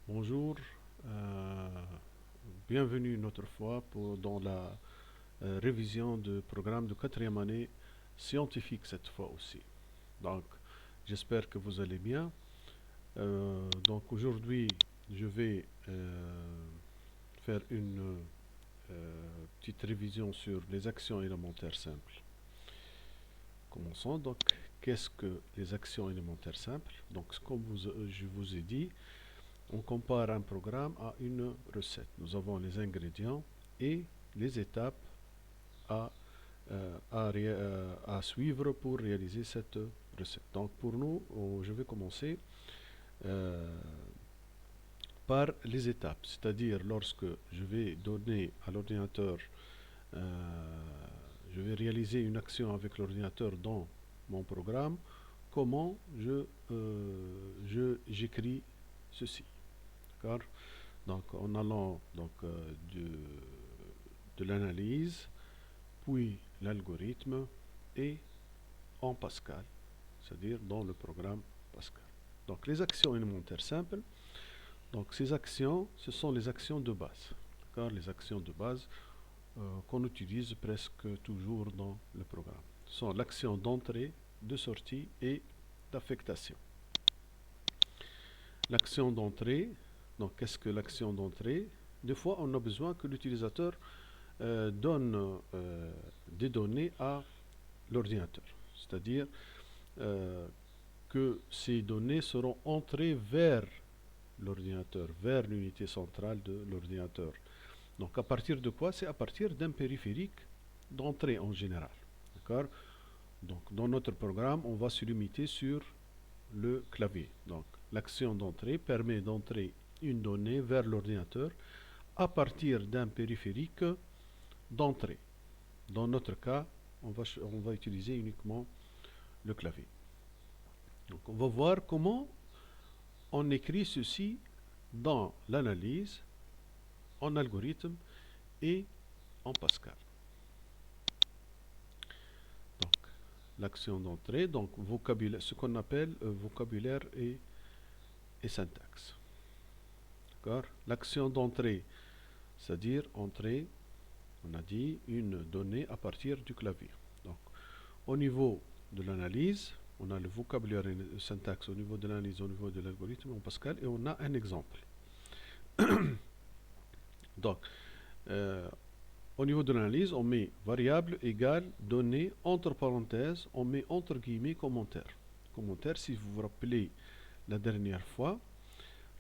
Bonjour, bienvenue une autre fois dans la révision du programme de quatrième année scientifique cette fois aussi. Donc, j'espère que vous allez bien. Donc aujourd'hui, je vais faire une petite révision sur les actions élémentaires simples. Commençons donc. Qu'est-ce que les actions élémentaires simples? Donc, comme je vous ai dit, on compare un programme à une recette. Nous avons les ingrédients et les étapes à, à suivre pour réaliser cette recette. Donc pour nous, je vais commencer euh, par les étapes, c'est-à-dire lorsque je vais donner à l'ordinateur, euh, je vais réaliser une action avec l'ordinateur dans mon programme, comment j'écris ceci. D'accord? Donc en allant de l'analyse, puis l'algorithme et en Pascal, c'est-à-dire dans le programme Pascal. Donc les actions élémentaires simples, donc ces actions, ce sont les actions de base. D'accord? Les actions de base qu'on utilise presque toujours dans le programme. Ce sont l'action d'entrée, de sortie et d'affectation. L'action d'entrée, donc qu'est-ce que l'action d'entrée? Des fois, on a besoin que l'utilisateur donne des données à l'ordinateur. C'est-à-dire euh, que ces données seront entrées vers l'ordinateur, vers l'unité centrale de l'ordinateur. Donc à partir de quoi? C'est à partir d'un périphérique d'entrée en général. D'accord? Donc dans notre programme, on va se limiter sur le clavier. Donc l'action d'entrée permet d'entrer une donnée vers l'ordinateur à partir d'un périphérique d'entrée. Dans notre cas, on va utiliser uniquement le clavier. Donc on va voir comment on écrit ceci dans l'analyse, en algorithme et en Pascal. Donc l'action d'entrée, donc vocabulaire, ce qu'on appelle vocabulaire et syntaxe. D'accord? L'action d'entrée, c'est-à-dire entrer, on a dit, une donnée à partir du clavier. Donc au niveau de l'analyse, on a le vocabulaire et le syntaxe au niveau de l'analyse, au niveau de l'algorithme en Pascal, et on a un exemple. Donc, euh, au niveau de l'analyse, on met variable égale donnée entre parenthèses, on met entre guillemets commentaire. Commentaire, si vous vous rappelez la dernière fois,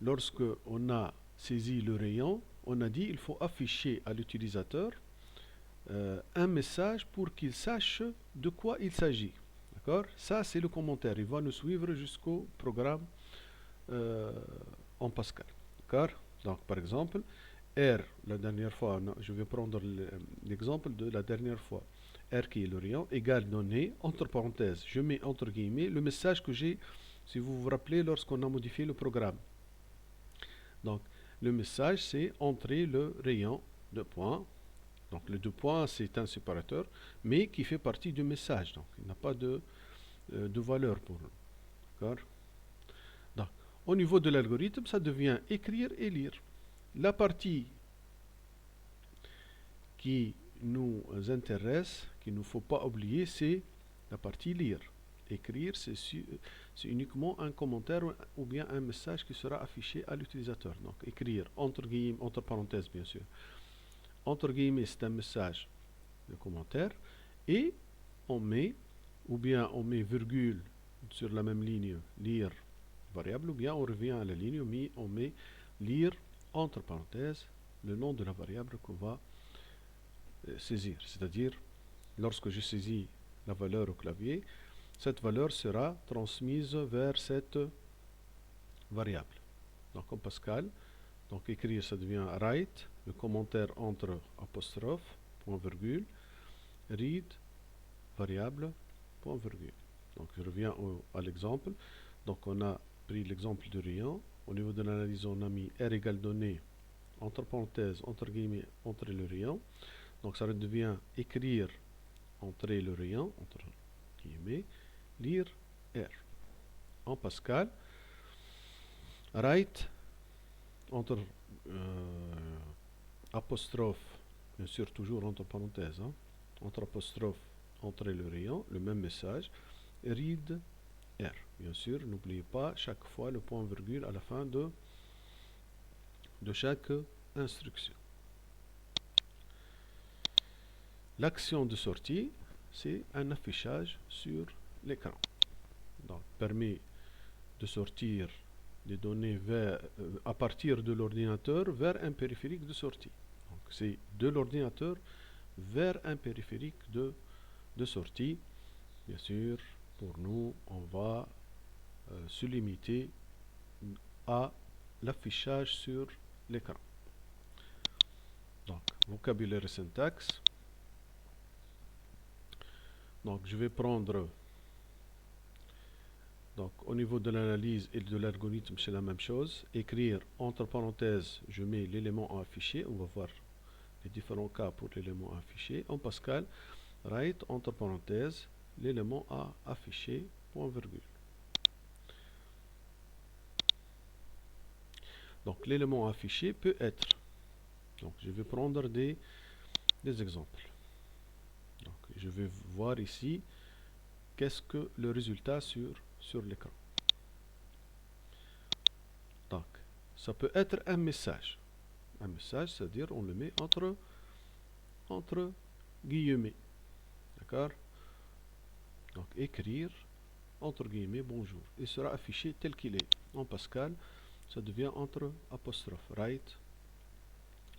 lorsque on a saisi le rayon, on a dit il faut afficher à l'utilisateur un message pour qu'il sache de quoi il s'agit. D'accord? Ça, c'est le commentaire. Il va nous suivre jusqu'au programme euh, en Pascal. D'accord? Donc, par exemple, R, la dernière fois, je vais prendre l'exemple de la dernière fois. R qui est le rayon, égale donné, entre parenthèses, je mets entre guillemets le message que j'ai, si vous vous rappelez, lorsqu'on a modifié le programme. Donc, le message, c'est entrer le rayon de points. Donc, le deux points, c'est un séparateur, mais qui fait partie du message. Donc, il n'a pas de valeur pour nous. D'accord? Donc, au niveau de l'algorithme, ça devient écrire et lire. La partie qui nous intéresse, qu'il ne faut pas oublier, c'est la partie lire. Écrire, c'est uniquement un commentaire ou bien un message qui sera affiché à l'utilisateur. Donc écrire, entre guillemets, entre parenthèses bien sûr. Entre guillemets, c'est un message de commentaire. Et on met, ou bien on met virgule sur la même ligne, lire variable, ou bien on revient à la ligne, mais on met lire, entre parenthèses, le nom de la variable qu'on va saisir. C'est-à-dire, lorsque je saisis la valeur au clavier, cette valeur sera transmise vers cette variable. Donc en Pascal, donc écrire ça devient write, le commentaire entre apostrophe, point virgule, read, variable, point virgule. Donc je reviens à l'exemple. Donc on a pris l'exemple du rayon. Au niveau de l'analyse, on a mis R égale donnée, entre parenthèses, entre guillemets, entre le rayon. Donc ça devient écrire, entrer le rayon, entre guillemets, lire R. En Pascal, write entre euh, apostrophe, bien sûr toujours entre parenthèses, hein, entre apostrophe, entre le rayon, le même message, read R. Bien sûr, n'oubliez pas chaque fois le point virgule à la fin de chaque instruction. L'action de sortie, c'est un affichage sur l'écran. Donc, permet de sortir des données à partir de l'ordinateur vers un périphérique de sortie. Donc, c'est de l'ordinateur vers un périphérique de sortie. Bien sûr, pour nous, on va se limiter à l'affichage sur l'écran. Donc, vocabulaire et syntaxe. Donc, je vais prendre, donc, au niveau de l'analyse et de l'algorithme, c'est la même chose. Écrire entre parenthèses, je mets l'élément à afficher. On va voir les différents cas pour l'élément à afficher. En Pascal, write entre parenthèses, l'élément à afficher, point virgule. Donc, l'élément à afficher peut être. Donc, je vais prendre des exemples. Donc, je vais voir ici qu'est-ce que le résultat sur l'écran. Donc, ça peut être un message. Un message, c'est-à-dire on le met entre guillemets. D'accord? Donc, écrire entre guillemets bonjour. Il sera affiché tel qu'il est. En Pascal, ça devient entre apostrophe. Write.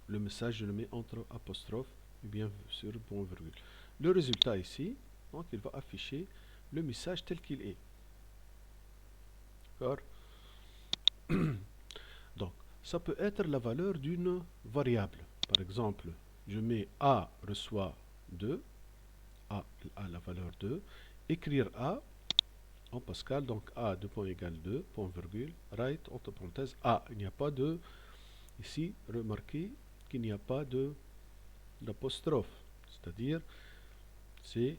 Le message, je le mets entre apostrophe et bien sûr point virgule. Le résultat ici, donc il va afficher le message tel qu'il est. D'accord? Donc, ça peut être la valeur d'une variable. Par exemple, je mets A reçoit 2, A a la valeur 2, écrire A en Pascal, donc A 2 points égale 2, point virgule, write entre parenthèses A. Il n'y a pas de, ici, remarquez qu'il n'y a pas d'apostrophe, c'est-à-dire, c'est,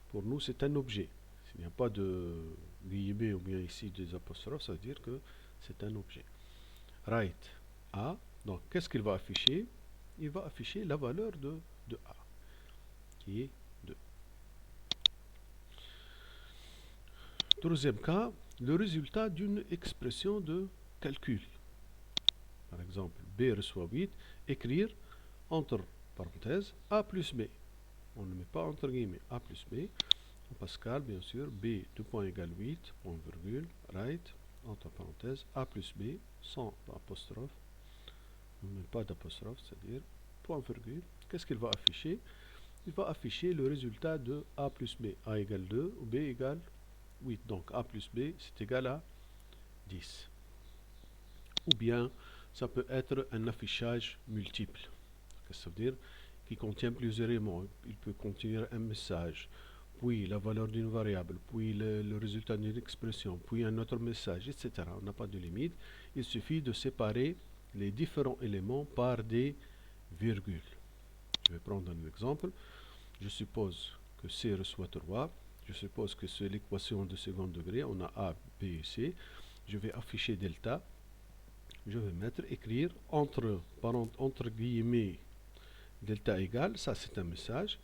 pour nous, c'est un objet. S'il n'y a pas de guillemets ou bien ici des apostrophes, ça veut dire que c'est un objet. Write A, donc qu'est-ce qu'il va afficher? Il va afficher la valeur de A, qui est 2. Troisième cas, le résultat d'une expression de calcul. Par exemple, B reçoit 8, écrire entre parenthèses A plus B. On ne met pas entre guillemets A plus B. En Pascal, bien sûr, B 2 points égale 8, point virgule, write, entre parenthèses, A plus B, sans apostrophe. On ne met pas d'apostrophe, c'est-à-dire point virgule. Qu'est-ce qu'il va afficher? Il va afficher le résultat de A plus B. A égale 2 ou B égale 8. Donc A plus B, c'est égal à 10. Ou bien, ça peut être un affichage multiple. Qu'est-ce que ça veut dire? Qui contient plusieurs éléments. Il peut contenir un message, puis la valeur d'une variable, puis le résultat d'une expression, puis un autre message, etc. On n'a pas de limite. Il suffit de séparer les différents éléments par des virgules. Je vais prendre un exemple. Je suppose que C reçoit 3. Je suppose que c'est l'équation de second degré. On a A, B et C. Je vais afficher delta. Je vais mettre écrire entre guillemets delta égale. Ça, c'est un message.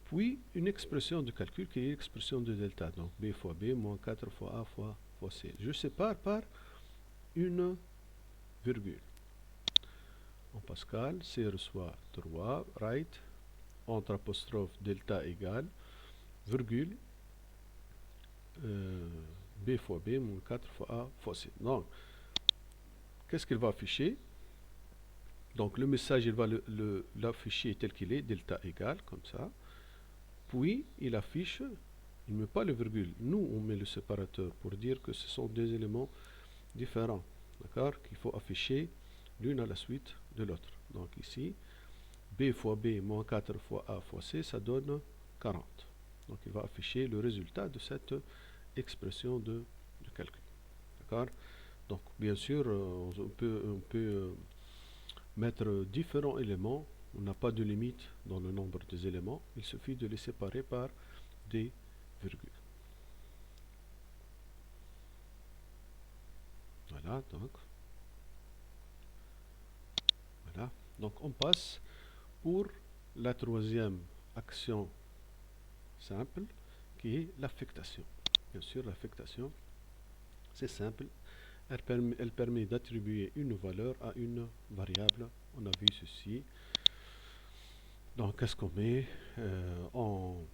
Puis une expression de calcul qui est l'expression de delta. Donc B fois B moins 4 fois A fois C. Je sépare par une virgule. En Pascal, C reçoit 3, write, entre apostrophe delta égale, virgule, B fois B moins 4 fois A fois C. Donc, qu'est-ce qu'il va afficher? Donc le message, il va l'afficher tel qu'il est, delta égale, comme ça. Puis, il affiche, il ne met pas le virgule. Nous, on met le séparateur pour dire que ce sont des éléments différents. D'accord? Qu'il faut afficher l'une à la suite de l'autre. Donc ici, B fois B moins 4 fois A fois C, ça donne 40. Donc il va afficher le résultat de cette expression de calcul. D'accord? Donc bien sûr, on peut mettre différents éléments. On n'a pas de limite dans le nombre des éléments. Il suffit de les séparer par des virgules. Voilà, donc. Voilà. Donc on passe pour la troisième action simple qui est l'affectation. Bien sûr, l'affectation, c'est simple. Elle permet d'attribuer une valeur à une variable. On a vu ceci. Donc, qu'est-ce qu'on met au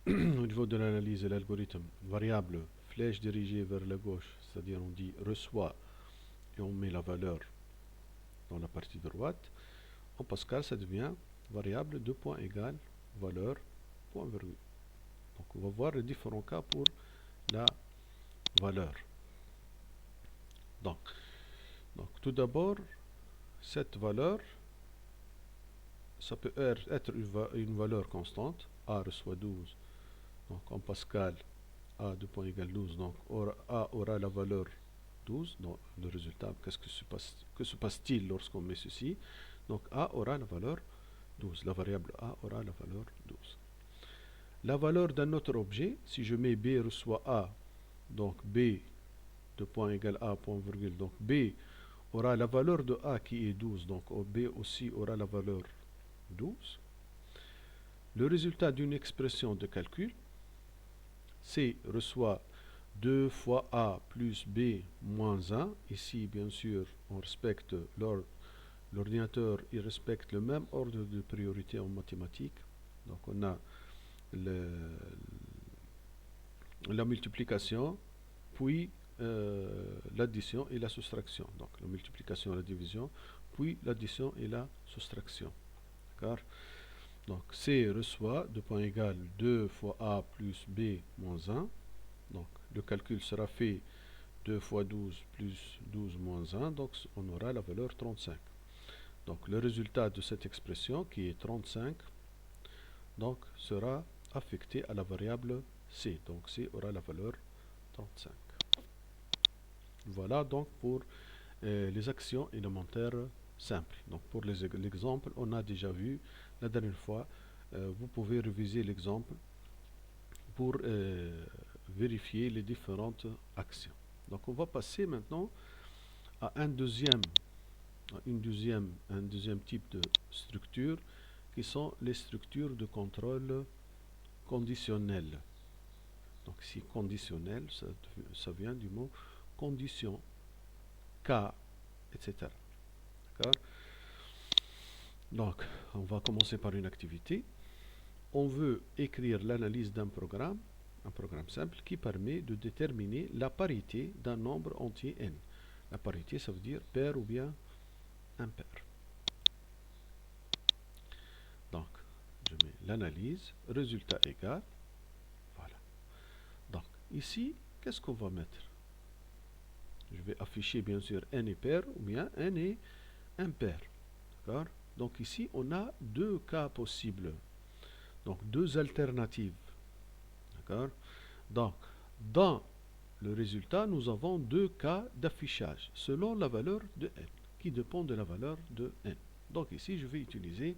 niveau de l'analyse de l'algorithme? Variable, flèche dirigée vers la gauche, c'est-à-dire on dit reçoit et on met la valeur dans la partie droite. En Pascal, ça devient variable de point égal valeur point virgule. Donc, on va voir les différents cas pour la valeur. Donc, tout d'abord, cette valeur, ça peut être une valeur constante. A reçoit 12. Donc, en Pascal, A de point égal 12. Donc, A aura la valeur 12. Donc, le résultat, que se passe-t-il lorsqu'on met ceci? Donc, A aura la valeur 12. La variable A aura la valeur 12. La valeur d'un autre objet, si je mets B reçoit A, donc B de point égal A point virgule, donc B aura la valeur de A qui est 12, donc B aussi aura la valeur 12. Le résultat d'une expression de calcul, C reçoit 2 fois A plus B moins 1. Ici, bien sûr, on respecte l'ordinateur, il respecte le même ordre de priorité en mathématiques. Donc on a la multiplication, puis l'addition et la soustraction. Donc la multiplication et la division, puis l'addition et la soustraction. D'accord? Donc C reçoit de point égal 2 fois A plus B moins 1. Donc le calcul sera fait 2 fois 12 plus 12 moins 1. Donc on aura la valeur 35. Donc le résultat de cette expression qui est 35 donc, sera affecté à la variable C. Donc C aura la valeur 35. Voilà donc pour les actions élémentaires simples. Donc pour l'exemple, on a déjà vu la dernière fois. Vous pouvez réviser l'exemple pour vérifier les différentes actions. Donc on va passer maintenant à un deuxième type de structure qui sont les structures de contrôle conditionnel. Donc ici conditionnel, ça vient du mot condition, cas, etc. D'accord? Donc on va commencer par une activité. On veut écrire l'analyse d'un programme, un programme simple qui permet de déterminer la parité d'un nombre entier n. La parité, ça veut dire pair ou bien impair. Donc, je mets l'analyse, résultat égal. Voilà. Donc, ici, qu'est-ce qu'on va mettre? Je vais afficher bien sûr n est pair ou bien n est impair. D'accord? Donc ici, on a deux cas possibles. Donc, deux alternatives. D'accord? Donc, dans le résultat, nous avons deux cas d'affichage selon la valeur de n, qui dépend de la valeur de n. Donc ici, je vais utiliser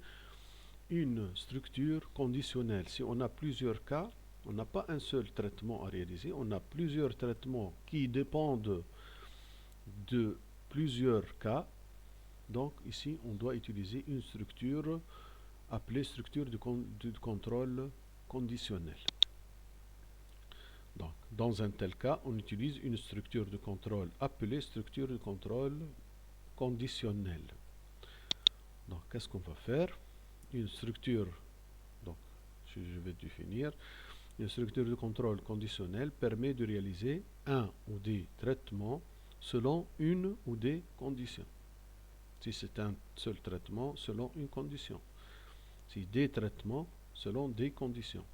une structure conditionnelle. Si on a plusieurs cas, on n'a pas un seul traitement à réaliser, on a plusieurs traitements qui dépendent de plusieurs cas. Donc ici, on doit utiliser une structure appelée structure de contrôle conditionnel. Donc, dans un tel cas, on utilise une structure de contrôle appelée structure de contrôle conditionnel. Donc, qu'est-ce qu'on va faire? Une structure, donc, je vais définir, une structure de contrôle conditionnel permet de réaliser un ou des traitements selon une ou des conditions. Si c'est un seul traitement, selon une condition. Si des traitements, selon des conditions.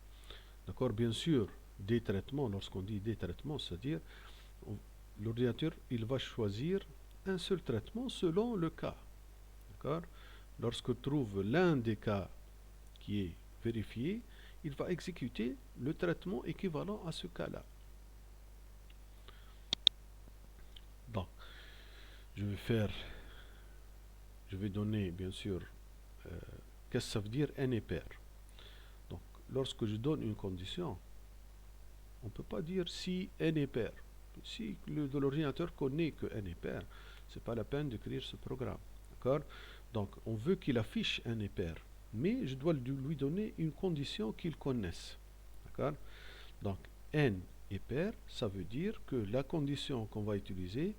D'accord? Bien sûr, des traitements, lorsqu'on dit des traitements, c'est-à-dire l'ordinateur, il va choisir un seul traitement selon le cas. D'accord? Lorsque trouve l'un des cas qui est vérifié, il va exécuter le traitement équivalent à ce cas-là. Donc, je vais donner, bien sûr, qu'est-ce que ça veut dire n est pair. Donc, lorsque je donne une condition, on ne peut pas dire si n est pair. Si l'ordinateur connaît que n est pair, ce n'est pas la peine d'écrire ce programme. D'accord? Donc, on veut qu'il affiche un impair, mais je dois lui donner une condition qu'il connaisse. D'accord? Donc, n est pair, ça veut dire que la condition qu'on va utiliser,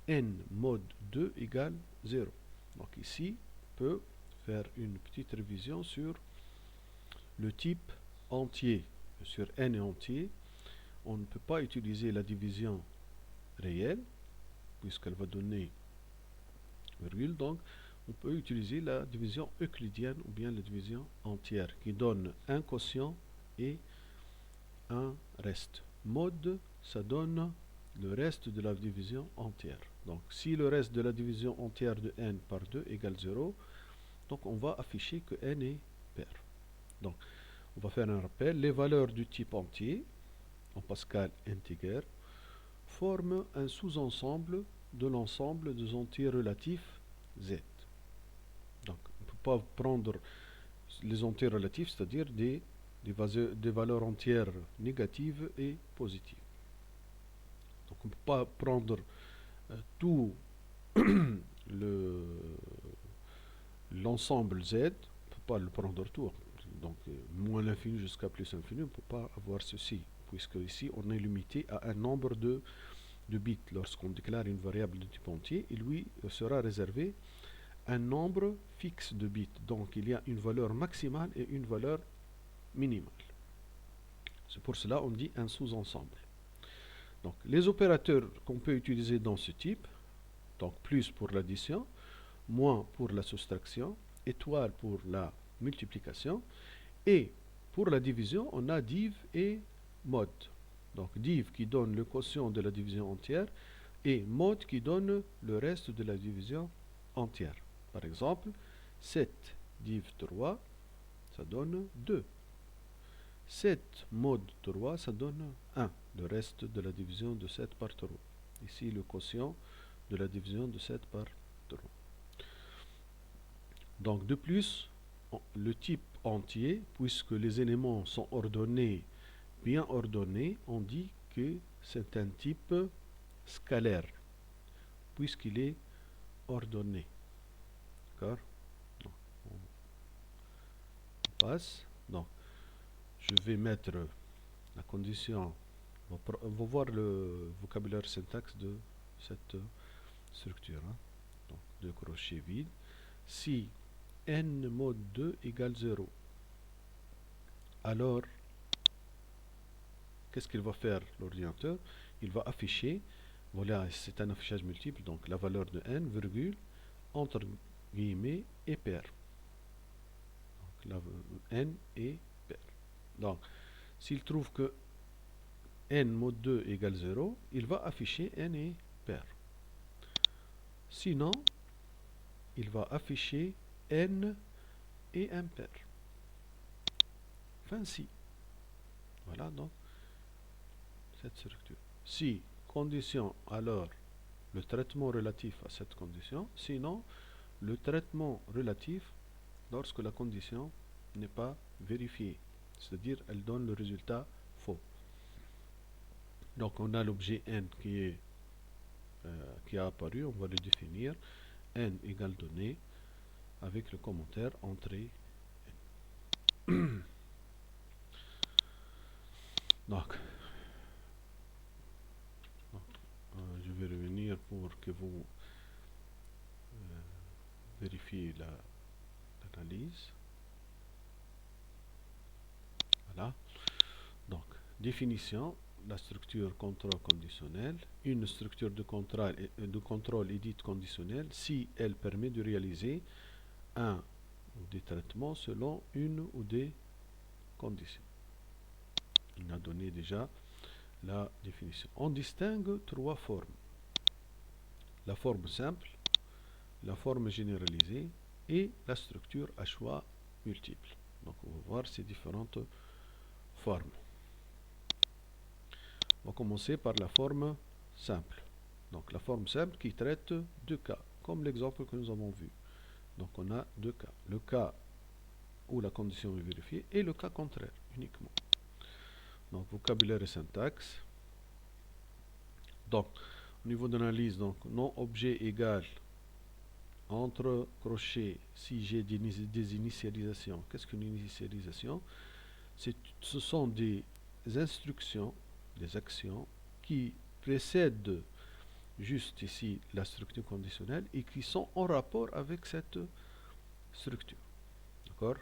n mod 2 égale 0. Donc ici, on peut faire une petite révision sur le type entier. Sur n est entier, on ne peut pas utiliser la division réelle, puisqu'elle va donner virgule. Donc, on peut utiliser la division euclidienne ou bien la division entière, qui donne un quotient et un reste. Mod, ça donne le reste de la division entière. Donc, si le reste de la division entière de n par 2 égale 0, donc on va afficher que n est pair. Donc, on va faire un rappel. Les valeurs du type entier, en Pascal integer, forment un sous-ensemble de l'ensemble des entiers relatifs z. Donc, on ne peut pas prendre les entiers relatifs, c'est-à-dire des valeurs entières négatives et positives. Donc on ne peut pas prendre tout l'ensemble Z, on ne peut pas le prendre tout. Donc moins l'infini jusqu'à plus l'infini, on ne peut pas avoir ceci, puisque ici on est limité à un nombre de bits. Lorsqu'on déclare une variable de type entier, il lui sera réservé un nombre fixe de bits. Donc il y a une valeur maximale et une valeur minimale. C'est pour cela qu'on dit un sous-ensemble. Donc les opérateurs qu'on peut utiliser dans ce type, donc plus pour l'addition, moins pour la soustraction, étoile pour la multiplication, et pour la division, on a div et mod. Donc div qui donne le quotient de la division entière et mod qui donne le reste de la division entière. Par exemple, 7 div 3, ça donne 2. 7 mod 3, ça donne 1. Le reste de la division de 7 par 3. Ici, le quotient de la division de 7 par 3. Donc, de plus, le type entier, puisque les éléments sont ordonnés, bien ordonnés, on dit que c'est un type scalaire, puisqu'il est ordonné. D'accord? On passe. Donc, je vais mettre la condition. On va voir le vocabulaire syntaxe de cette structure. Hein. Donc, deux crochets vides. Si n mod 2 égale 0, alors, qu'est-ce qu'il va faire l'ordinateur? Il va afficher, voilà, c'est un affichage multiple, donc la valeur de n, virgule, entre guillemets, est pair. Donc, n est pair. Donc, s'il trouve que n mod 2 égale 0, il va afficher n est pair. Sinon, il va afficher n est impair. Enfin, si. Voilà donc cette structure. Si condition, alors le traitement relatif à cette condition. Sinon, le traitement relatif lorsque la condition n'est pas vérifiée. C'est-à-dire, elle donne le résultat faux. Donc, on a l'objet n qui a apparu. On va le définir. N égale donné avec le commentaire entrée n. Donc, je vais revenir pour que vous vérifiez l'analyse. Voilà. Donc, définition, la structure contrôle conditionnel. Une structure de contrôle est dite conditionnelle si elle permet de réaliser un ou des traitements selon une ou des conditions. On a donné déjà la définition. On distingue trois formes. La forme simple, la forme généralisée et la structure à choix multiple. Donc on va voir ces différentes formes. On va commencer par la forme simple. Donc la forme simple qui traite deux cas, comme l'exemple que nous avons vu. Donc on a deux cas. Le cas où la condition est vérifiée et le cas contraire uniquement. Donc vocabulaire et syntaxe. Donc au niveau de l'analyse, donc non objet égale entre crochets, si j'ai des initialisations. Qu'est-ce qu'une initialisation? Ce sont des instructions, des actions qui précèdent juste ici la structure conditionnelle et qui sont en rapport avec cette structure. D'accord?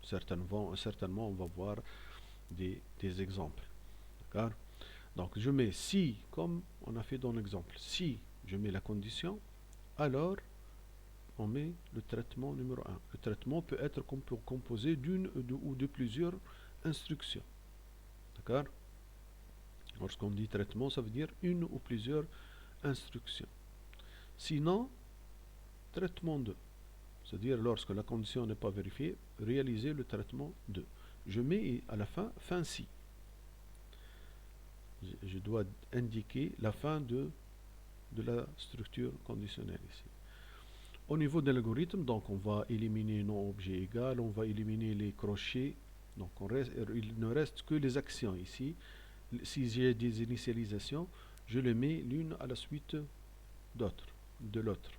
Certainement, on va voir des exemples. D'accord? Donc, je mets si, comme on a fait dans l'exemple, si je mets la condition, alors on met le traitement numéro 1. Le traitement peut être composé d'une ou de plusieurs instructions. D'accord? Lorsqu'on dit traitement, ça veut dire une ou plusieurs instructions. Sinon, traitement 2. C'est-à-dire, lorsque la condition n'est pas vérifiée, réaliser le traitement 2. Je mets à la fin si. Je dois indiquer la fin de la structure conditionnelle ici. Au niveau de l'algorithme, donc on va éliminer non objet égal, on va éliminer les crochets. Donc il ne reste que les actions ici. Si j'ai des initialisations, je les mets l'une à la suite de l'autre.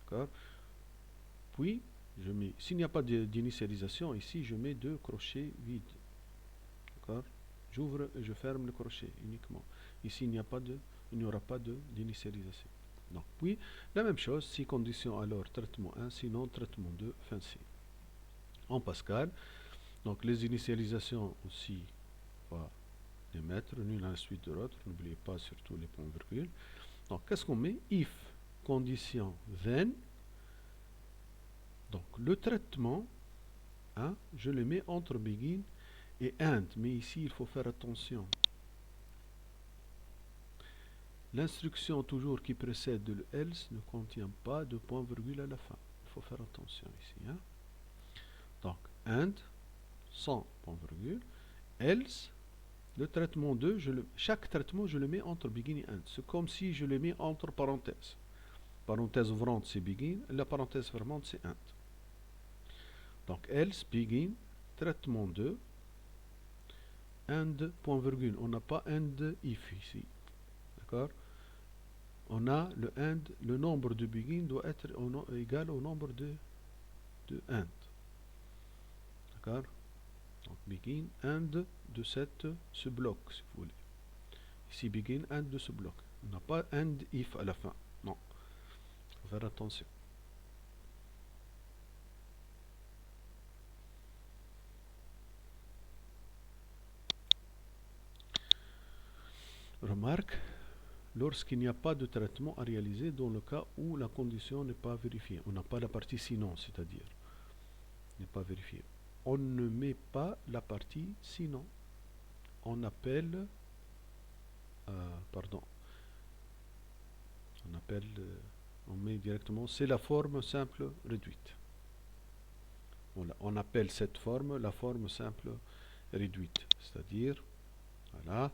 D'accord? Puis, s'il n'y a pas d'initialisation ici, je mets deux crochets vides. D'accord? J'ouvre et je ferme le crochet uniquement. Ici, il n'y aura pas d'initialisation. Donc, puis, la même chose, si condition alors traitement 1, sinon traitement 2, fin C. En Pascal, donc les initialisations aussi, on va les mettre l'une à la suite de l'autre. N'oubliez pas surtout les points virgules. Donc, qu'est-ce qu'on met? If, condition then. Donc, le traitement, je le mets entre begin et end. Mais ici, il faut faire attention. L'instruction toujours qui précède le else ne contient pas de point virgule à la fin. Il faut faire attention ici. Donc, and, sans point virgule, else, le traitement 2, chaque traitement, je le mets entre begin et end. C'est comme si je le mets entre parenthèses. Parenthèse ouvrante, c'est begin, la parenthèse fermante, c'est end. Donc, else, begin, traitement 2, end, point virgule. On n'a pas end if ici. D'accord? On a le end, le nombre de begin doit être égal au nombre de end. D'accord? Donc begin, end de ce bloc, si vous voulez. Ici, begin, end de ce bloc. On n'a pas end if à la fin. Non. Il faut faire attention. Remarque, lorsqu'il n'y a pas de traitement à réaliser dans le cas où la condition n'est pas vérifiée. On n'a pas la partie sinon, c'est-à-dire n'est pas vérifiée. On ne met pas la partie sinon. On appelle, on met directement, c'est la forme simple réduite. Voilà, on appelle cette forme la forme simple réduite. C'est-à-dire, voilà,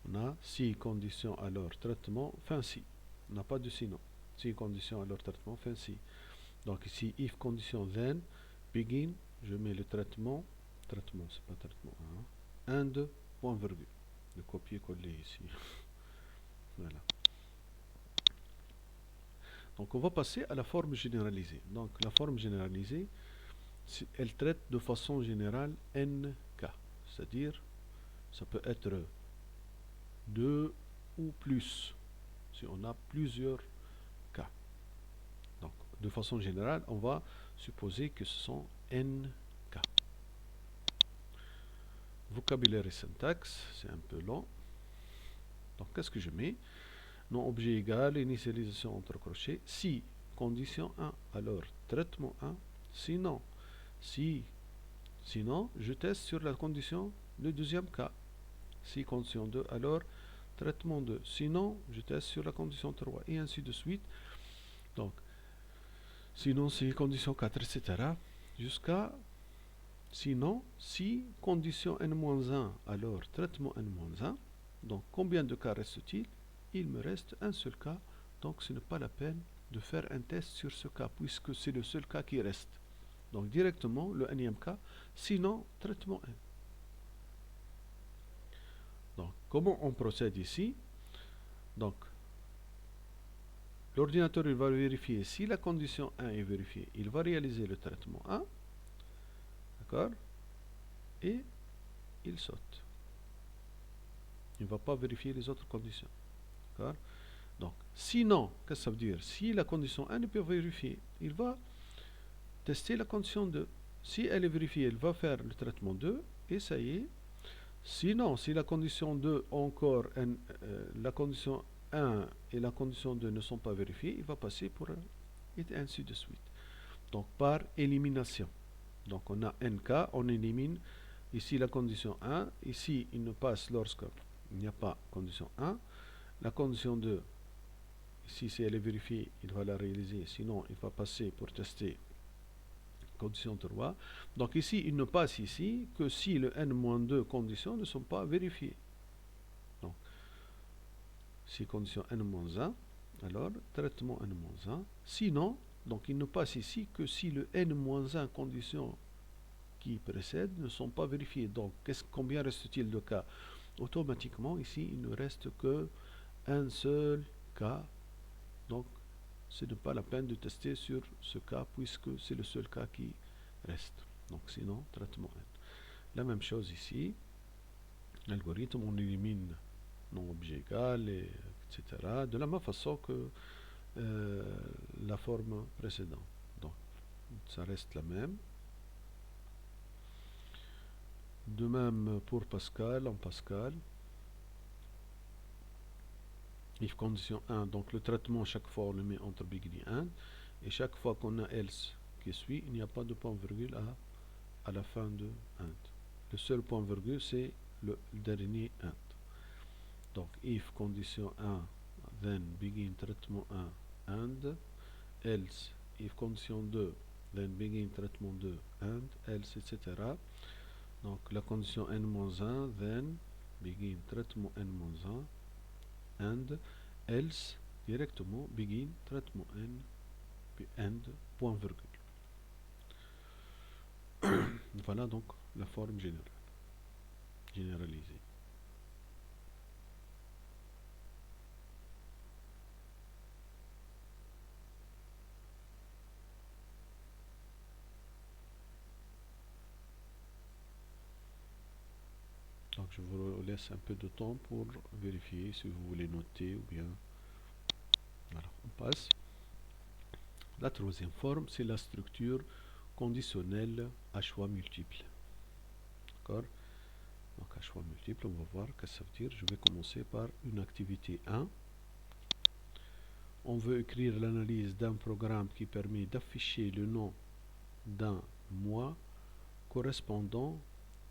on a si condition alors traitement, fin si. On n'a pas de sinon. Si condition alors traitement, fin si. Donc ici, if condition then, begin, je mets le traitement, c'est pas traitement, end, point virgule. Le copier-coller ici. Voilà. Donc on va passer à la forme généralisée. Donc la forme généralisée, elle traite de façon générale n cas. C'est-à-dire, ça peut être 2 ou plus, si on a plusieurs cas. Donc de façon générale, on va supposer que ce sont n cas. Vocabulaire et syntaxe, c'est un peu long. Donc qu'est-ce que je mets? Non objet égal, initialisation entre crochets. Si, condition 1, alors traitement 1. Sinon, sinon, je teste sur la condition, le deuxième cas. Si, condition 2, alors traitement 2. Sinon, je teste sur la condition 3. Et ainsi de suite. Donc, sinon, si, condition 4, etc. Jusqu'à, sinon, si, condition n-1, alors traitement n-1. Donc, combien de cas reste-t-il? Il me reste un seul cas, donc ce n'est pas la peine de faire un test sur ce cas, puisque c'est le seul cas qui reste. Donc directement, le nème cas, sinon, traitement n. Donc, comment on procède ici? Donc, l'ordinateur il va vérifier si la condition 1 est vérifiée, il va réaliser le traitement 1, d'accord, et il saute. Il ne va pas vérifier les autres conditions, d'accord. Donc, sinon, qu'est-ce que ça veut dire? Si la condition 1 n'est pas vérifiée, il va tester la condition 2. Si elle est vérifiée, il va faire le traitement 2, et ça y est. Sinon, si la condition 2 encore, la condition 1 et la condition 2 ne sont pas vérifiées, il va passer pour et ainsi de suite. Donc par élimination. Donc on a n cas, on élimine ici la condition 1, ici il ne passe lorsqu'il n'y a pas condition 1. La condition 2, ici si elle est vérifiée, il va la réaliser, sinon il va passer pour tester condition 3. Donc ici, il ne passe ici que si le n-2 conditions ne sont pas vérifiées. Donc, si condition n-1, alors traitement n-1. Sinon, donc il ne passe ici que si le n-1 conditions qui précèdent ne sont pas vérifiées. Donc, combien reste-t-il de cas? Automatiquement, ici, il ne reste que un seul cas. Donc, ce n'est pas la peine de tester sur ce cas puisque c'est le seul cas qui reste. Donc sinon, traitement N. La même chose ici. L'algorithme, on élimine non-objet égal, etc. De la même façon que la forme précédente. Donc, ça reste la même. De même pour Pascal, en Pascal. If condition 1, donc le traitement, chaque fois on le met entre big et and, et chaque fois qu'on a else qui suit, il n'y a pas de point virgule à la fin de and. Le seul point virgule, c'est le dernier and. Donc if condition 1, then begin traitement 1 and, else if condition 2, then begin traitement 2 and, else, etc. Donc la condition n-1, then begin traitement n-1 and, else, directement, begin, traitement n, puis end, point virgule. Voilà donc la forme généralisée. Donc je vous laisse un peu de temps pour vérifier si vous voulez noter ou bien. Alors on passe. La troisième forme, c'est la structure conditionnelle à choix multiple. D'accord? Donc à choix multiple, on va voir ce que ça veut dire. Je vais commencer par une activité 1. On veut écrire l'analyse d'un programme qui permet d'afficher le nom d'un mois correspondant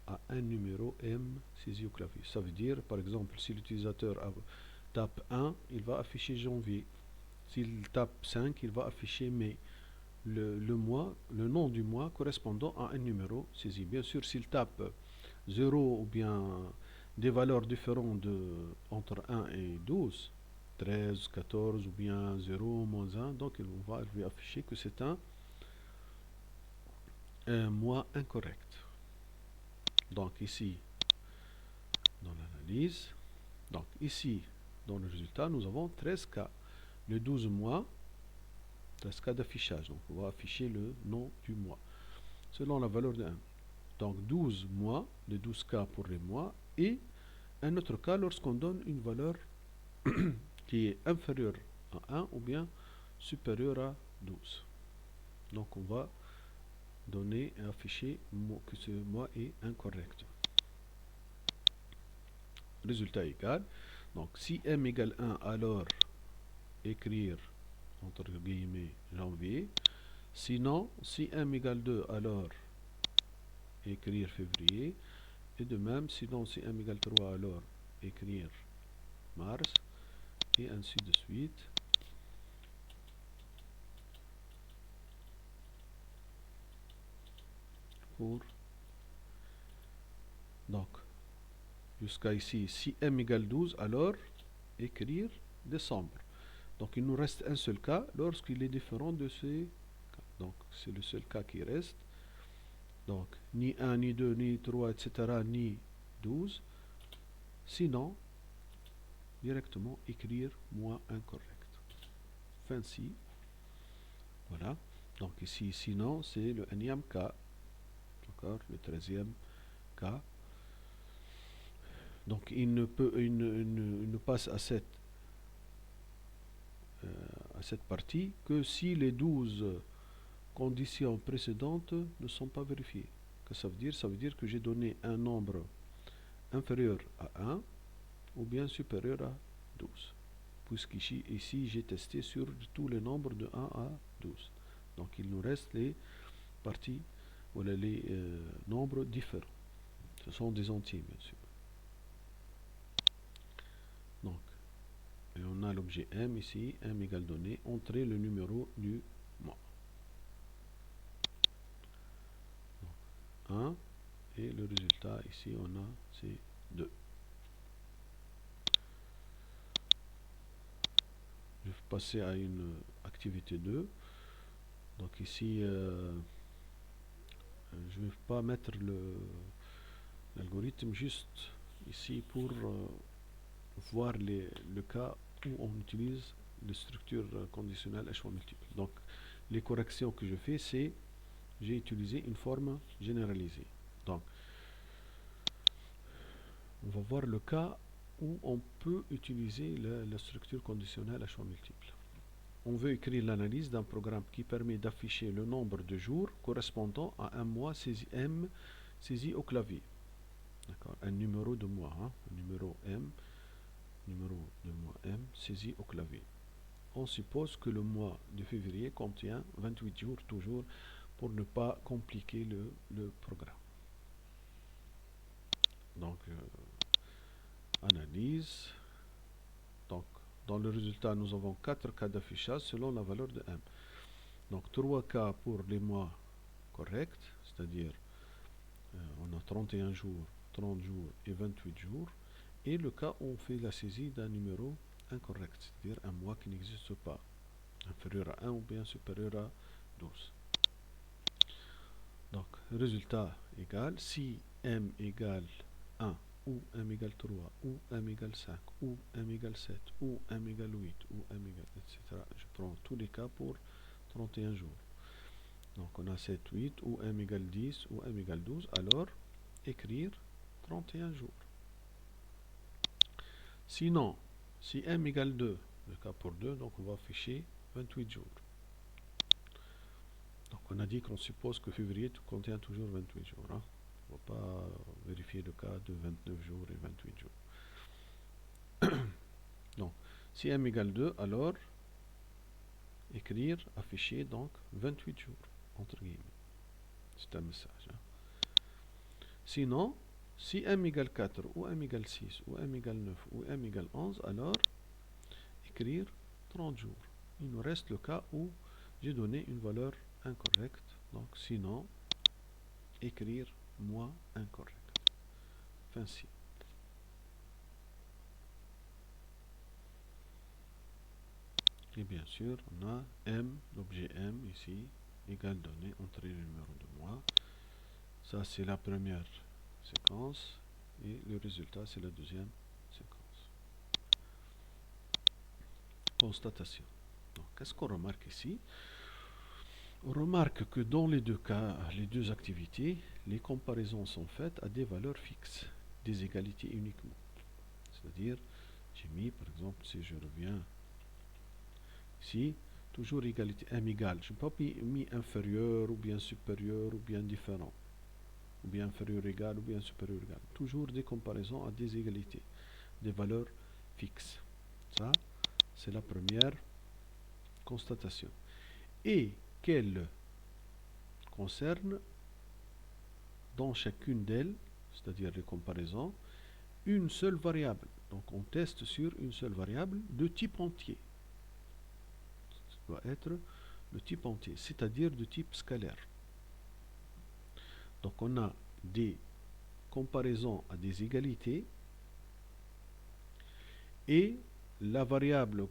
à un numéro M saisi au clavier. Ça veut dire, par exemple, si l'utilisateur tape 1, il va afficher janvier. S'il tape 5, il va afficher mai. Le nom du mois correspondant à un numéro saisi. Bien sûr, s'il tape 0 ou bien des valeurs différentes entre 1 et 12, 13, 14 ou bien 0, moins 1, donc il va lui afficher que c'est un mois incorrect. Donc ici, dans l'analyse, donc ici, dans le résultat, nous avons 13 cas. Les 12 mois, 13 cas d'affichage. Donc on va afficher le nom du mois, selon la valeur de 1. Donc 12 mois, les 12 cas pour les mois, et un autre cas lorsqu'on donne une valeur qui est inférieure à 1 ou bien supérieure à 12. Donc on va donner et afficher que ce mois est incorrect. Résultat égal. Donc si m égale 1, alors écrire entre guillemets janvier. Sinon, si m égale 2, alors écrire février. Et de même, sinon si m égale 3, alors écrire mars. Et ainsi de suite. Pour donc jusqu'à ici, si m égale 12, alors écrire décembre. Donc il nous reste un seul cas lorsqu'il est différent de ces cas. Donc c'est le seul cas qui reste. Donc ni 1, ni 2, ni 3, etc., ni 12. Sinon, directement écrire mois incorrect. fancy. Voilà. Donc ici, sinon, c'est le énième cas. D'accord, le 13e cas. Donc il ne passe à cette partie que si les 12 conditions précédentes ne sont pas vérifiées. Que ça veut dire? Ça veut dire que j'ai donné un nombre inférieur à 1 ou bien supérieur à 12. Puisqu'ici j'ai testé sur tous les nombres de 1 à 12. Donc il nous reste les parties, voilà, les nombres différents. Ce sont des entiers, bien sûr. Donc, et on a l'objet M ici, M égale donné, entrer le numéro du mois. Donc, 1, et le résultat ici, on a, c'est 2. Je vais passer à une activité 2. Donc ici, je ne vais pas mettre l'algorithme juste ici pour voir le cas où on utilise les structures conditionnelles à choix multiple. Donc les corrections que je fais, c'est j'ai utilisé une forme généralisée. Donc on va voir le cas où on peut utiliser la structure conditionnelle à choix multiple. On veut écrire l'analyse d'un programme qui permet d'afficher le nombre de jours correspondant à un mois saisi au clavier. D'accord, un numéro de mois, hein, un numéro de mois M saisi au clavier. On suppose que le mois de février contient 28 jours toujours pour ne pas compliquer le programme. Donc, analyse. Donc, dans le résultat, nous avons 4 cas d'affichage selon la valeur de M. Donc, 3 cas pour les mois corrects, c'est-à-dire on a 31 jours, 30 jours et 28 jours. Et le cas où on fait la saisie d'un numéro incorrect, c'est-à-dire un mois qui n'existe pas, inférieur à 1 ou bien supérieur à 12. Donc, résultat égal, si M égale 1, ou M égale 3, ou M égale 5, ou M égale 7, ou M égale 8, ou M égale, etc. Je prends tous les cas pour 31 jours. Donc, on a 7, 8, ou M égale 10, ou M égale 12. Alors, écrire 31 jours. Sinon, si M égale 2, le cas pour 2, donc on va afficher 28 jours. Donc on a dit qu'on suppose que février contient toujours 28 jours. Hein. On ne va pas vérifier le cas de 29 jours et 28 jours. Donc, si M égale 2, alors écrire, afficher donc 28 jours, entre guillemets. C'est un message. Hein. Sinon, si M égale 4, ou M égale 6, ou M égale 9, ou M égale 11, alors écrire 30 jours. Il nous reste le cas où j'ai donné une valeur incorrecte. Donc, sinon, écrire mois incorrect. Fancy. Et bien sûr, on a M, l'objet M ici, égale donné, entrer le numéro de mois. Ça, c'est la première séquence. Et le résultat, c'est la deuxième séquence. Constatation. Donc, qu'est-ce qu'on remarque ici? On remarque que dans les deux cas, les deux activités, les comparaisons sont faites à des valeurs fixes, des égalités uniquement. C'est-à-dire, j'ai mis, par exemple, si je reviens ici, toujours égalité, M égale. Je n'ai pas mis inférieur, ou bien supérieur, ou bien différent, ou bien inférieur égal, ou bien supérieur égal. Toujours des comparaisons à des égalités, des valeurs fixes. Ça, c'est la première constatation. Et qu'elle concerne dans chacune d'elles, c'est-à-dire les comparaisons, une seule variable. Donc on teste sur une seule variable de type entier. Ça doit être le type entier, c'est-à-dire de type scalaire. Donc on a des comparaisons à des égalités et la variable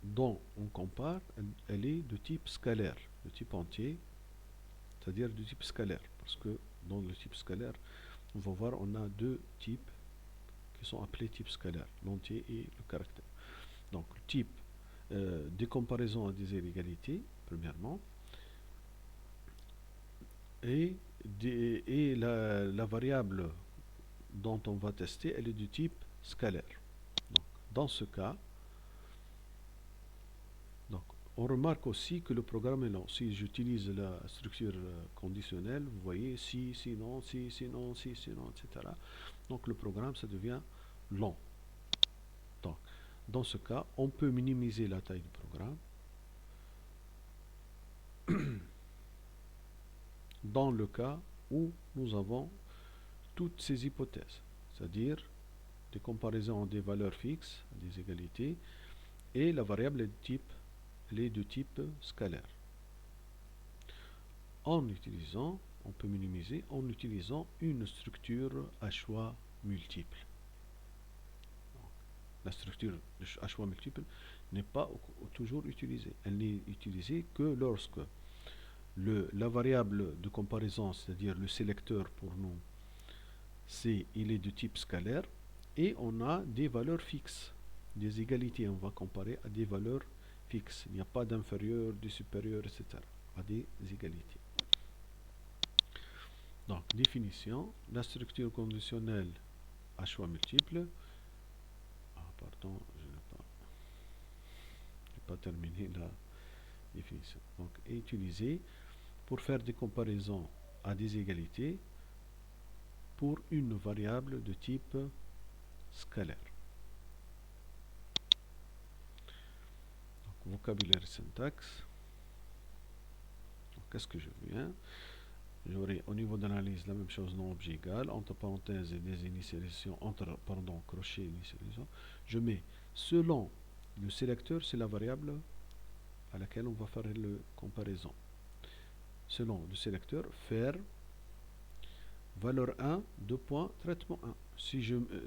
dont on compare, elle est de type scalaire, de type entier, c'est-à-dire de type scalaire. Parce que dans le type scalaire, on va voir, on a deux types qui sont appelés type scalaire, l'entier et le caractère. Donc le type des comparaisons à des inégalités, premièrement, et, la variable dont on va tester, elle est du type scalaire. Donc, dans ce cas, donc, on remarque aussi que le programme est long. Si j'utilise la structure conditionnelle, vous voyez si, sinon, si, sinon, si, sinon, etc. Donc le programme, ça devient long. Donc, dans ce cas, on peut minimiser la taille du programme dans le cas où nous avons toutes ces hypothèses, c'est-à-dire des comparaisons des valeurs fixes, des égalités, et la variable est de type scalaire. On peut minimiser en utilisant une structure à choix multiple. La structure à choix multiple n'est pas toujours utilisée. Elle n'est utilisée que lorsque la variable de comparaison, c'est-à-dire le sélecteur pour nous, il est de type scalaire, et on a des valeurs fixes, des égalités. On va comparer à des valeurs fixes. Il n'y a pas d'inférieur, de supérieur, etc. À des égalités. Donc, définition, la structure conditionnelle à choix multiple. Pardon, je n'ai pas terminé la définition. Donc, est utilisée pour faire des comparaisons à des égalités pour une variable de type scalaire. Donc, vocabulaire et syntaxe. Qu'est-ce que je viens? J'aurai au niveau d'analyse la même chose, non objet égal, entre parenthèses et des initialisations, crochet initialisation. Je mets selon le sélecteur, c'est la variable à laquelle on va faire la comparaison. Selon le sélecteur, faire valeur 1, 2 points, traitement 1.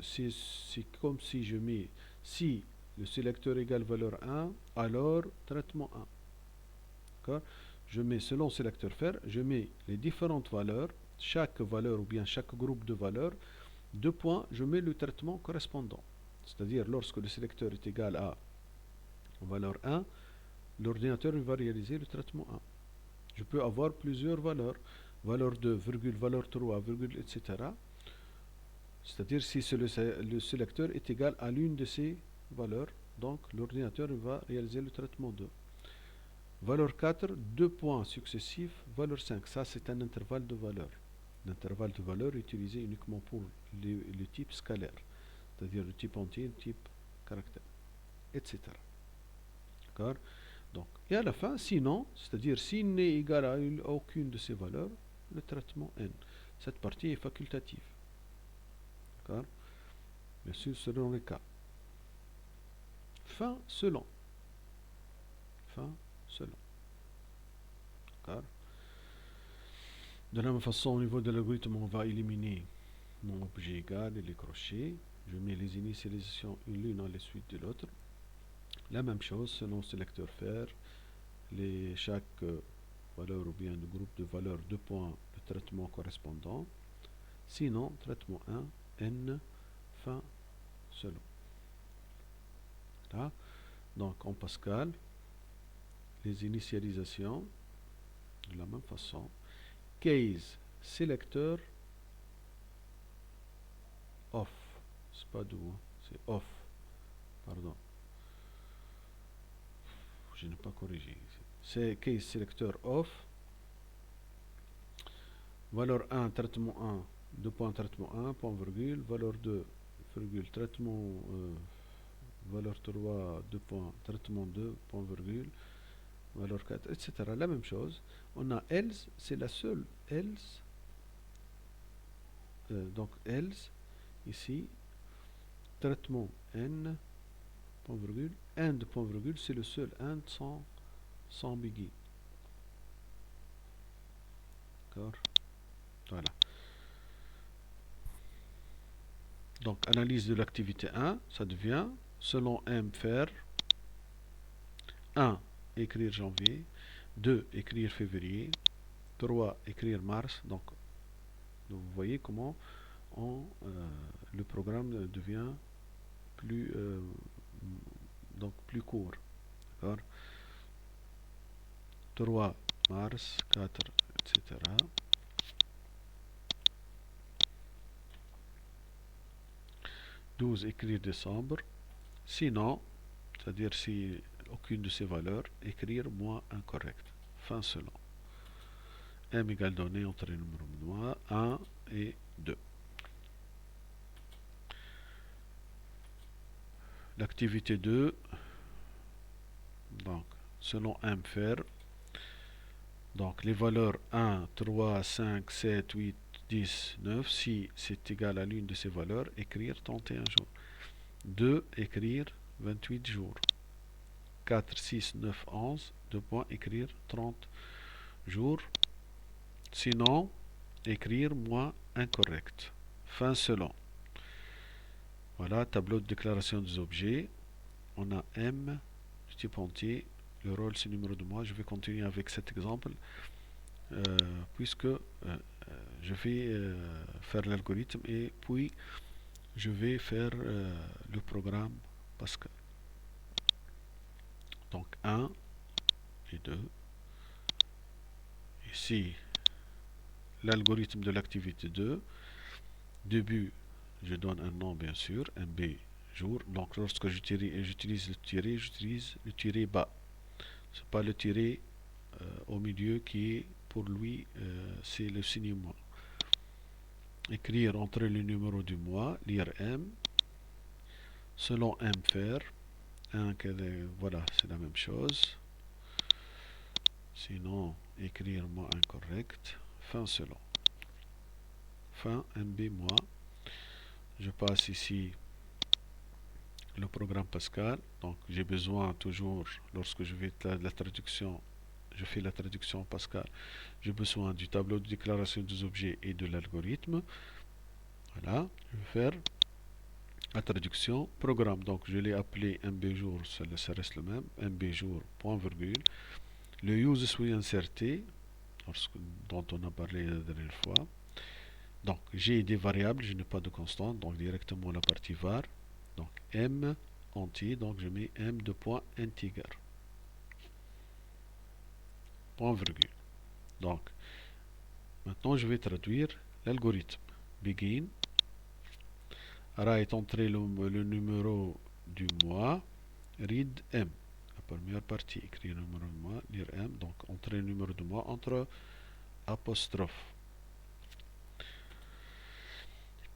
C'est comme si je mets, si le sélecteur égale valeur 1, alors traitement 1. D'accord? Je mets selon sélecteur faire, je mets les différentes valeurs, chaque valeur ou bien chaque groupe de valeurs, 2 points, je mets le traitement correspondant. C'est-à-dire lorsque le sélecteur est égal à valeur 1, l'ordinateur va réaliser le traitement 1. Je peux avoir plusieurs valeurs, valeur 2, virgule, valeur 3, virgule, etc. C'est-à-dire si le sélecteur est égal à l'une de ces valeurs, donc l'ordinateur va réaliser le traitement 2. Valeur 4, 2 points successifs, valeur 5. Ça, c'est un intervalle de valeur. L'intervalle de valeur est utilisé uniquement pour le type scalaire, c'est-à-dire le type entier, le type caractère, etc. D'accord? Donc, et à la fin, sinon, c'est-à-dire s'il n'est égal à aucune de ces valeurs, le traitement n. Cette partie est facultative. D'accord? Bien sûr, selon les cas. Fin selon. Fin selon. D'accord? De la même façon, au niveau de l'algorithme, on va éliminer mon objet égal et les crochets. Je mets les initialisations l'une à la suite de l'autre. La même chose selon sélecteur faire. Chaque valeur ou bien de groupe de valeurs 2 points de traitement correspondant. Sinon, traitement 1, n, fin selon. Là. Donc en Pascal, les initialisations de la même façon. Case sélecteur off. C'est pas doux, c'est off. Pardon. Je n'ai pas corrigé. C'est case sélecteur off. Valeur 1, traitement 1, 2 points, traitement 1, point virgule. Valeur 2, virgule, traitement, valeur 3, 2 points, traitement 2, point virgule. Valeur 4, etc. La même chose. On a else, c'est la seule else. Donc else, ici, traitement n, point virgule, end, point virgule, c'est le seul end sans biggie. D'accord? Voilà. Donc, analyse de l'activité 1, ça devient, selon M, faire 1, écrire janvier, 2, écrire février, 3, écrire mars. Donc vous voyez comment le programme devient plus court. D'accord? 3 mars, 4, etc. 12, écrire décembre. Sinon, c'est-à-dire si aucune de ces valeurs, écrire moins incorrect. Fin selon. M égale donné entre les numéros de mois 1 et 2. L'activité 2, donc, selon M faire, donc les valeurs 1, 3, 5, 7, 8, 10, 9, si c'est égal à l'une de ces valeurs, écrire 31 jours. 2, écrire 28 jours. 4, 6, 9, 11, 2 points, écrire 30 jours. Sinon, écrire moins incorrect. Fin selon. Voilà, tableau de déclaration des objets. On a M, type entier. Le rôle, c'est numéro de mois. Je vais continuer avec cet exemple, puisque je vais faire l'algorithme et puis je vais faire le programme Pascal. Donc 1 et 2. Ici, l'algorithme de l'activité 2. Début, je donne un nom bien sûr, MB jour. Donc lorsque j'utilise le tiré bas. C'est pas le tiré au milieu qui est pour lui, c'est le signe mois. Écrire entre le numéro du mois, lire M. Selon M faire. Voilà, c'est la même chose. Sinon, écrire mois incorrect. Fin selon. Fin MB mois. Je passe ici le programme Pascal. Donc j'ai besoin toujours, lorsque je vais la traduction, je fais la traduction Pascal, j'ai besoin du tableau de déclaration des objets et de l'algorithme. Voilà, je vais faire la traduction programme. Donc je l'ai appelé MB jour, ça reste le même, MB jour, point virgule. Le use suis inserté, dont on a parlé la dernière fois. Donc j'ai des variables, je n'ai pas de constante, donc directement la partie var. Donc M entier, donc je mets M de point integer. Point virgule. Donc maintenant je vais traduire l'algorithme. Begin. Write entrer le numéro du mois. Read M. La première partie, écrire le numéro du mois, lire M. Donc entrer le numéro du mois entre apostrophe.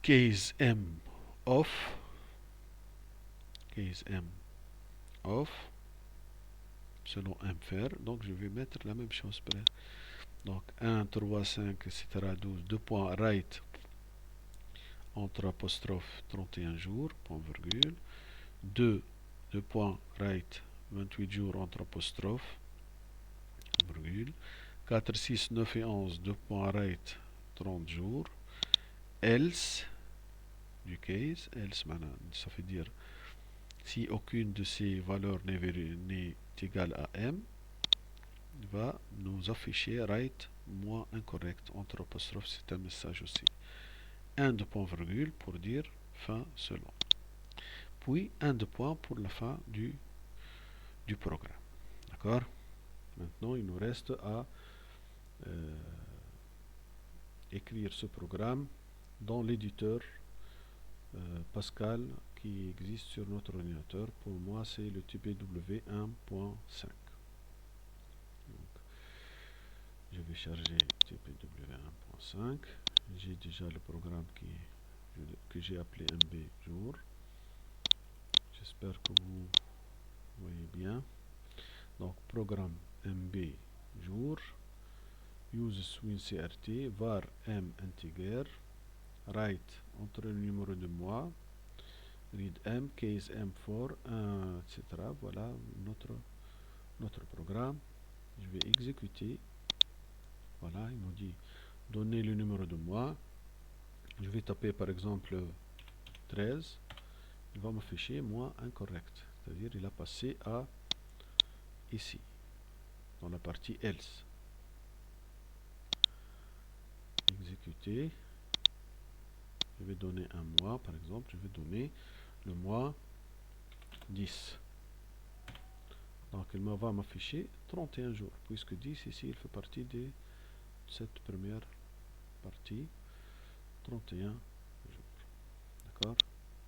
Case M off. Case M off. Selon M faire. Donc je vais mettre la même chose. Donc 1, 3, 5, etc. 12. 2 points write entre apostrophe 31 jours, point virgule. 2, 2 points write 28 jours entre apostrophe, virgule. 4, 6, 9 et 11, 2 points write 30 jours. Else, du case, else, ça veut dire si aucune de ces valeurs n'est égale à M, il va nous afficher write moins incorrect entre apostrophe, c'est un message aussi. Un de point virgule pour dire fin selon. Puis un de point pour la fin du programme. D'accord? Maintenant, il nous reste à écrire ce programme dans l'éditeur Pascal qui existe sur notre ordinateur. Pour moi, c'est le TPW 1.5. Je vais charger TPW 1.5. J'ai déjà le programme que j'ai appelé MB jour. J'espère que vous voyez bien. Donc programme MB jour, use swing CRT, var M integer, write entre le numéro de mois, read M, case M4, etc. Voilà notre programme. Je vais exécuter. Voilà, il nous dit donner le numéro de mois. Je vais taper par exemple 13. Il va m'afficher mois incorrect. C'est-à-dire il a passé à ici, dans la partie else. Exécuter. Je vais donner un mois, par exemple, je vais donner le mois 10. Donc il va m'afficher 31 jours, puisque 10 ici, il fait partie de cette première partie, 31 jours. D'accord?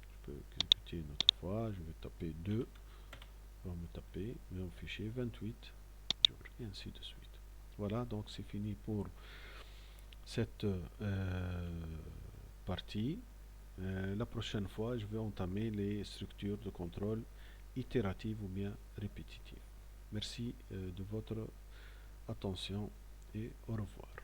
Je peux exécuter une autre fois, je vais taper 2, il va me taper, il va m'afficher 28 jours, et ainsi de suite. Voilà, donc c'est fini pour cette partie. La prochaine fois, je vais entamer les structures de contrôle itératives ou bien répétitives. Merci de votre attention et au revoir.